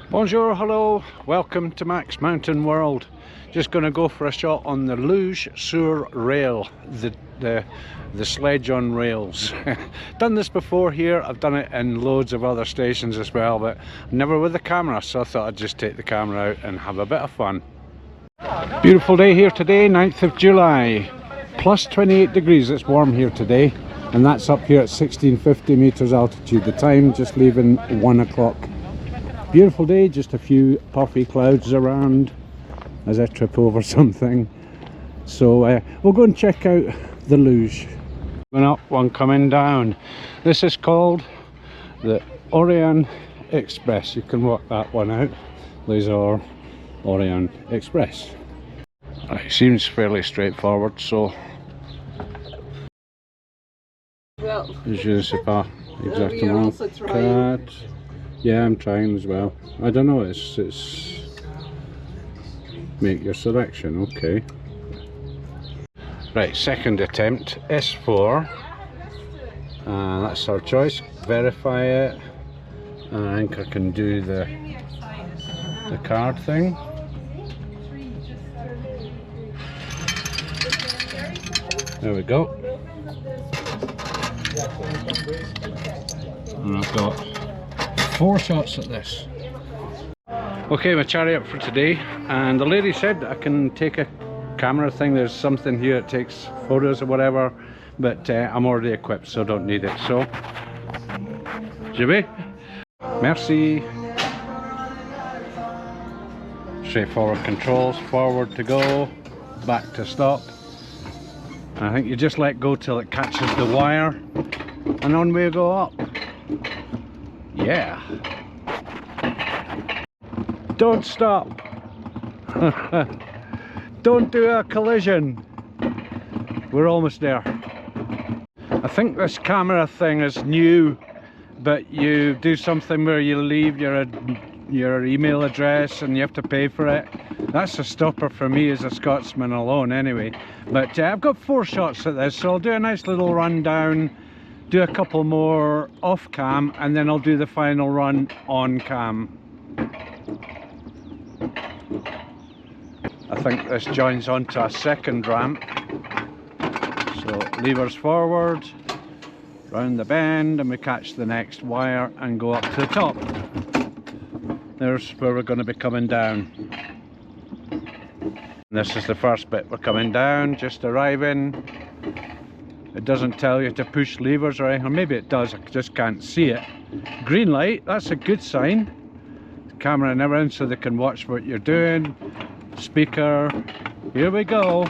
Bonjour, hello, welcome to Max Mountain World. Just going to go for a shot on the Luge sur rail, the sledge on rails. Done this before here, I've done it in loads of other stations as well, but never with the camera, so I thought I'd just take the camera out and have a bit of fun. Beautiful day here today, 9th of July, plus 28 degrees, it's warm here today, and that's up here at 1650 meters altitude. The time just leaving 1 o'clock. Beautiful day, just a few puffy clouds around as I trip over something. So we'll go and check out the luge. One up, one coming down. This is called the Orient Express. You can work that one out. Les-Orres Orient Express. It seems fairly straightforward, so je sais pas exactement. Yeah, I'm trying as well. I don't know, it's make your selection, okay. Right, second attempt, S4. That's our choice. Verify it. I think I can do the card thing. There we go. And I've got 4 shots at this. Okay, my chariot for today, and the lady said I can take a camera thing. There's something here that takes photos or whatever, but I'm already equipped, so don't need it. So, je vais. Merci. Straightforward controls. Forward to go, back to stop. I think you just let go till it catches the wire, and on we go up. Yeah. Don't stop. Don't do a collision. We're almost there. I think this camera thing is new, but you do something where you leave your email address and you have to pay for it. That's a stopper for me as a Scotsman alone anyway. But I've got 4 shots at this, so I'll do a nice little rundown, do a couple more off cam, and then I'll do the final run on cam. I think this joins onto a second ramp, so levers forward, round the bend, and we catch the next wire and go up to the top. There's where we're going to be coming down. This is the first bit. We're coming down, just arriving. It doesn't tell you to push levers or anything, or maybe it does, I just can't see it. Green light, that's a good sign. The camera and everything, so they can watch what you're doing. Speaker, here we go.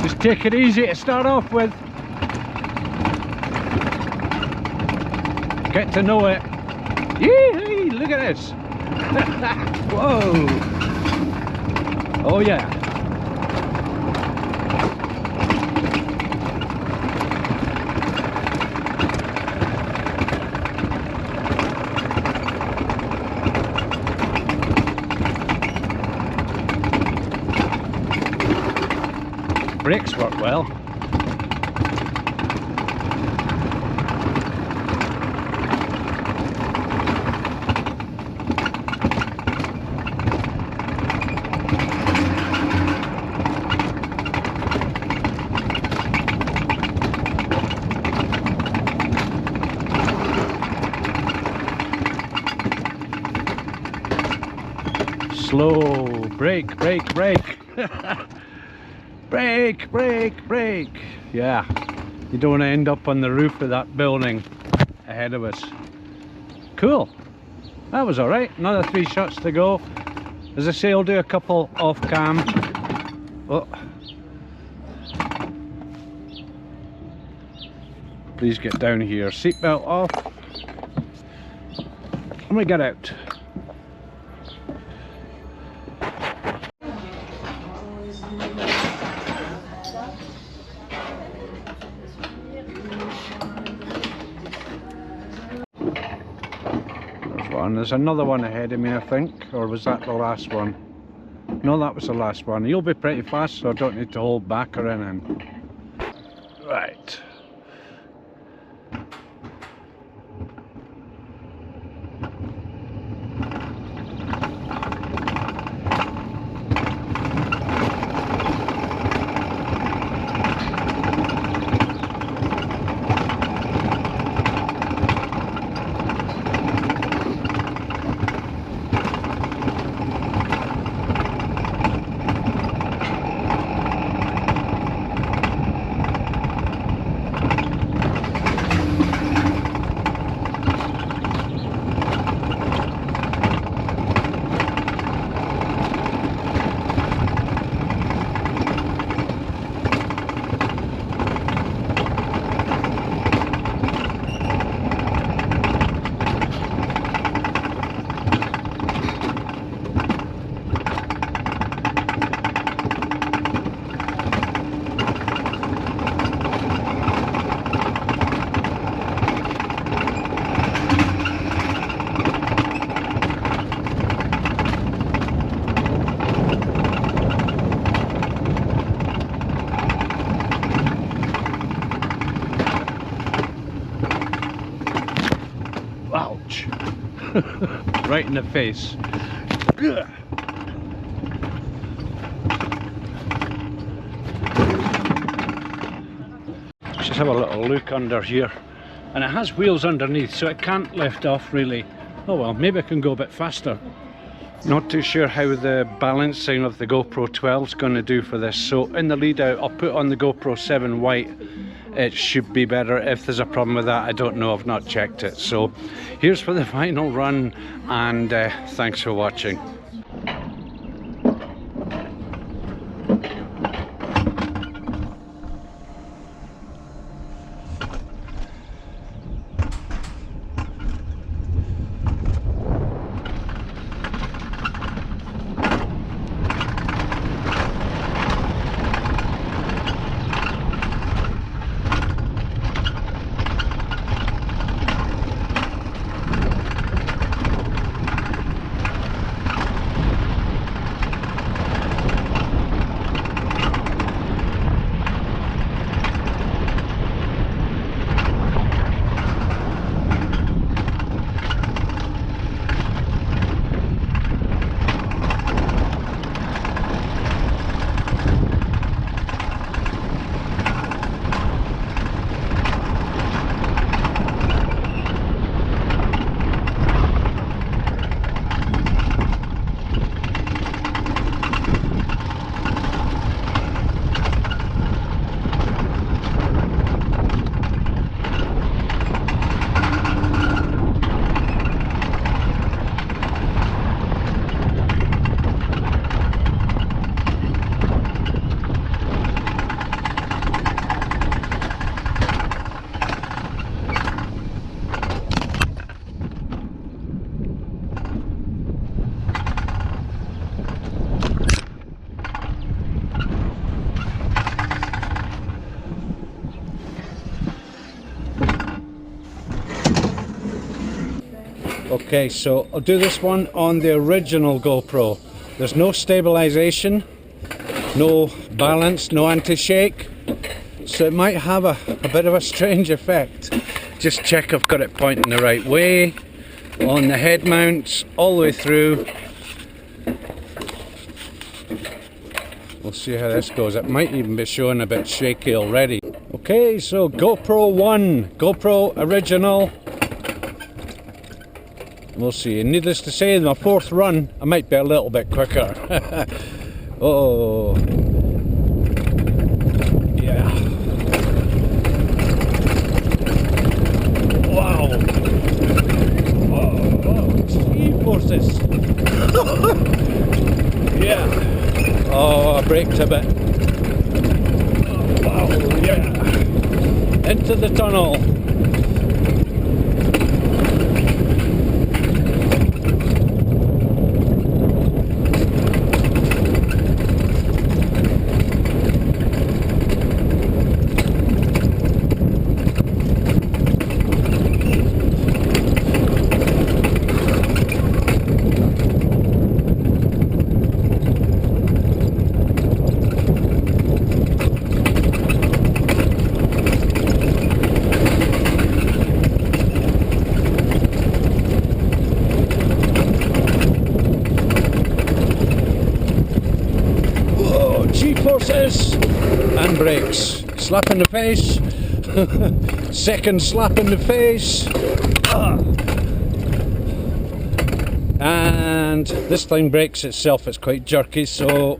Just take it easy to start off with. Get to know it. Yee, look at this. Whoa. Oh yeah. Brakes work well. Slow, brake, brake, brake. Brake, brake, brake. Yeah, you don't want to end up on the roof of that building ahead of us. Cool. That was alright. Another 3 shots to go. As I say, I'll do a couple off cam. Oh. Please get down here. Seatbelt off. Let me get out. There's one. There's another one ahead of me, I think. Or was that the last one? No, that was the last one. You'll be pretty fast, so I don't need to hold back or anything. Right. Ouch. Right in the face. Ugh. Let's just have a little look under here. And it has wheels underneath, so it can't lift off really. Oh well, maybe I can go a bit faster. Not too sure how the balancing of the GoPro 12 is going to do for this. So in the lead out, I'll put on the GoPro 7 white. It should be better. If there's a problem with that, I don't know, I've not checked it. So here's for the final run, and thanks for watching. Okay, so I'll do this one on the original GoPro. There's no stabilization, no balance, no anti-shake, so it might have a bit of a strange effect. Just check I've got it pointing the right way on the head mounts all the way through. We'll see how this goes. It might even be showing a bit shaky already. Okay, so GoPro 1, GoPro original. We'll see. And needless to say, in my fourth run, I might be a little bit quicker. Oh, yeah. Wow. Oh, speed forces. Yeah. Oh, I braked a bit. Oh, yeah. Into the tunnel. Forces and brakes. Slap in the face. Second slap in the face. And this time brakes itself. It's quite jerky, so